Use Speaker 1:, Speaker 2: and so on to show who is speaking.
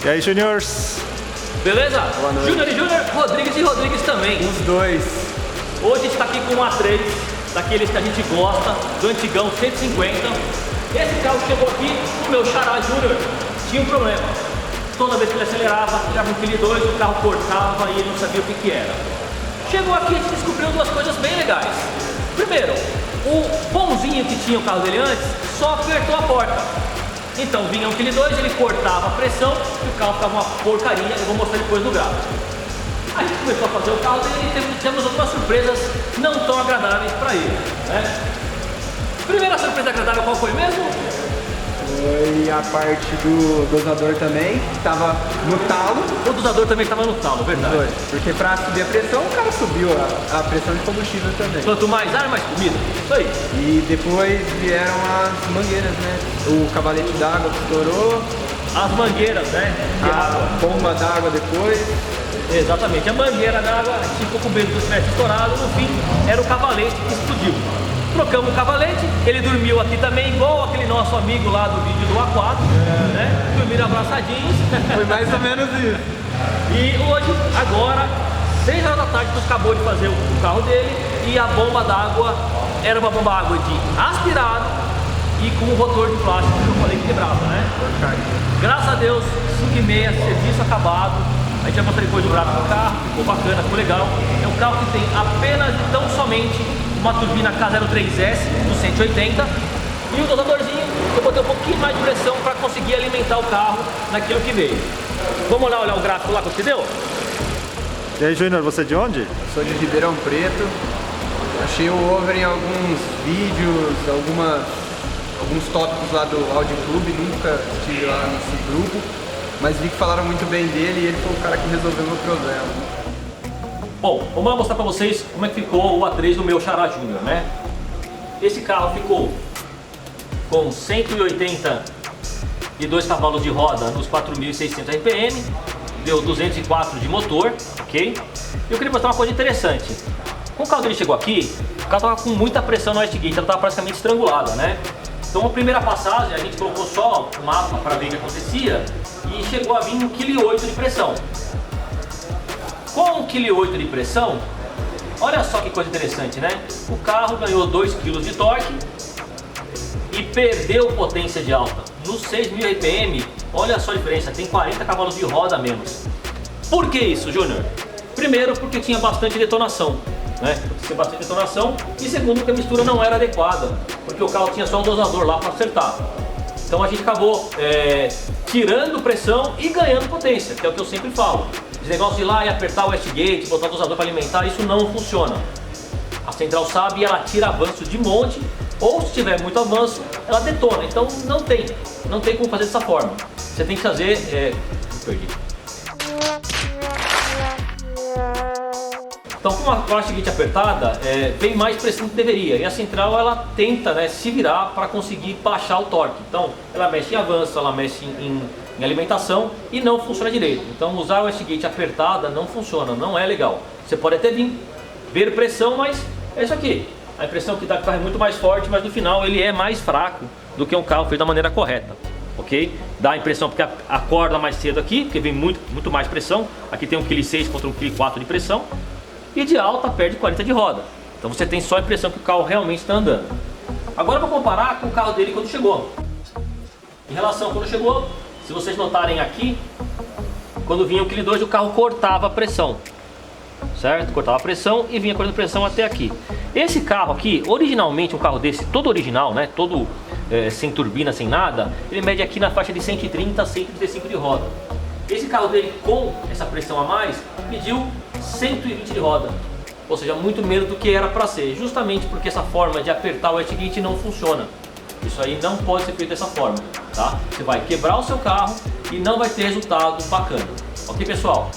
Speaker 1: E aí, Juniors?
Speaker 2: Beleza? Júnior e Júnior, Rodrigues e Rodrigues também.
Speaker 3: Os dois.
Speaker 2: Hoje a gente está aqui com um A3, daqueles que a gente gosta, do antigão 150. Esse carro chegou aqui, o meu xará Júnior tinha um problema. Toda vez que ele acelerava, tirava um kg 2, o carro cortava e ele não sabia o que era. Chegou aqui, a gente descobriu duas coisas bem legais. Primeiro, o bonzinho que tinha o carro dele antes só apertou a porta. Então vinha um kg 2, ele cortava a pressão e o carro ficava uma porcaria. Eu vou mostrar depois no gráfico. A gente começou a fazer o carro dele e temos algumas surpresas não tão agradáveis para ele, né? Primeira surpresa agradável qual foi mesmo?
Speaker 3: Foi a parte do dosador também, que estava no talo.
Speaker 2: O dosador também estava no talo, verdade.
Speaker 3: Dois. Porque para subir a pressão, o cara subiu a pressão de combustível também.
Speaker 2: Quanto mais ar, mais comida. Isso aí.
Speaker 3: E depois vieram as mangueiras, né? O cavalete d'água que estourou.
Speaker 2: As mangueiras, né?
Speaker 3: A bomba d'água depois.
Speaker 2: Exatamente. A mangueira d'água, a gente ficou com medo do estresse estourado. No fim, era o cavalete que explodiu. Trocamos o cavalete, ele dormiu aqui também, igual aquele nosso amigo lá do vídeo do A4, né? Dormiram abraçadinhos.
Speaker 3: Foi mais ou menos isso.
Speaker 2: E hoje, agora, 6 horas da tarde, nós acabou de fazer o carro dele e a bomba d'água era uma bomba d'água de aspirado e com um rotor de plástico que eu falei que quebrava, né? Graças a Deus, 5h30, serviço acabado. A gente vai mostrar depois o gráfico do carro, ficou bacana, ficou legal. É um carro que tem apenas e tão somente uma turbina K03S do 180 e o dosadorzinho eu botei um pouquinho mais de pressão para conseguir alimentar o carro naquilo que veio. Vamos lá olhar o gráfico lá que você deu?
Speaker 1: E aí, Júnior, você é de onde?
Speaker 3: Sou de Ribeirão Preto. Achei o over em alguns vídeos, alguns tópicos lá do Audi Clube, nunca estive lá nesse grupo, mas vi que falaram muito bem dele e ele foi o cara que resolveu o meu problema.
Speaker 2: Bom, vamos lá mostrar para vocês como é que ficou o A3 do meu xará Júnior, né? Esse carro ficou com 182 cavalos de roda nos 4.600 RPM, deu 204 de motor, ok? E eu queria mostrar uma coisa interessante. Quando o carro dele chegou aqui, o carro estava com muita pressão no Westgate, ela estava praticamente estrangulada, né? Então a primeira passagem a gente colocou só o mapa para ver o que acontecia e chegou a vir 1,8 kg de pressão. Com 1,8 kg de pressão, olha só que coisa interessante, né? O carro ganhou 2 kg de torque e perdeu potência de alta. Nos 6.000 RPM, olha só a diferença, tem 40 cavalos de roda a menos. Por que isso, Júnior? Primeiro, porque tinha bastante detonação, né? Tinha bastante detonação. E segundo, que a mistura não era adequada, porque o carro tinha só um dosador lá para acertar. Então a gente acabou tirando pressão e ganhando potência, que é o que eu sempre falo. Esse negócio de ir lá e apertar o Westgate, botar o dosador para alimentar, isso não funciona. A central sabe e ela tira avanço de monte, ou se tiver muito avanço, ela detona. Então não tem como fazer dessa forma. Você tem que fazer... perdi. Então com a Westgate apertada, vem mais pressão do que deveria. E a central ela tenta, né, se virar para conseguir baixar o torque. Então ela mexe em avanço, ela mexe em alimentação e não funciona direito. Então usar o Westgate apertada não funciona, não é legal. Você pode até ver pressão, mas é isso aqui. A impressão que dá que o carro é muito mais forte, mas no final ele é mais fraco do que um carro feito da maneira correta, ok? Dá a impressão porque acorda mais cedo aqui, porque vem muito mais pressão. Aqui tem 1,6 kg contra 1,4 kg de pressão. E de alta perde 40 de roda. Então você tem só a impressão que o carro realmente está andando. Agora vou comparar com o carro dele quando chegou. Em relação a quando chegou, se vocês notarem aqui, quando vinha o 1,2 kg o carro cortava a pressão, certo? Cortava a pressão e vinha cortando pressão até aqui. Esse carro aqui, originalmente um carro desse, todo original, né? Todo sem turbina, sem nada, ele mede aqui na faixa de 130 a 135 de roda. Esse carro dele com essa pressão a mais mediu 120 de roda. ou seja, muito menos do que era para ser, justamente porque essa forma de apertar o etiquete não funciona. Isso aí não pode ser feito dessa forma, tá? Você vai quebrar o seu carro e não vai ter resultado bacana. Ok, pessoal?